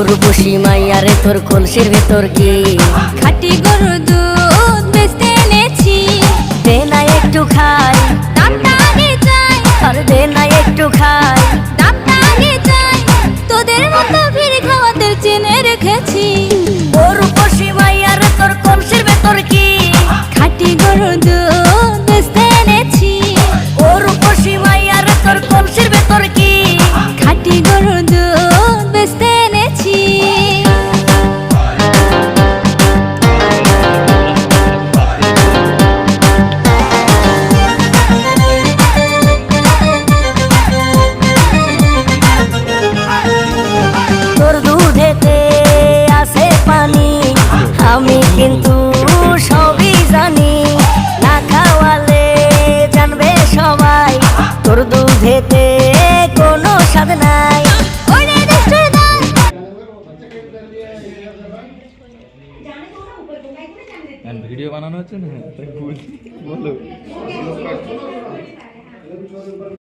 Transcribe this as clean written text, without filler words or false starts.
উর্বশী মাইয়ারে তোর কলসির ভেতর কি খাঁটি গরুর দুধ বেচতে এনেছি। দে না একটু খাই, দামটা আগে চাই, আর দে না একটু খাই। দামটা আগে চাই, তোদের মতো ভিড় খাওয়াতে চেনে রেখেছি। উর্বশী মাইয়ারে তোর কলসির ভেতর কি খাঁটি গরুর দুধ বেচতে এনেছি। উর্বশী মাইয়ারে তোর কলসির ভেতর কি খাঁটি গরুর দুধ বেচতে এনেছি। তোর দুধেতে আছে পানি, আমি কিন্তু সবই জানি। না খাওয়ালে জানবে সবাই তোর দুধেতে কোনো স্বাদ নাই। ওরে দুষ্টুর দল, ভিডিও বানানো হচ্ছে না, তাই বলো।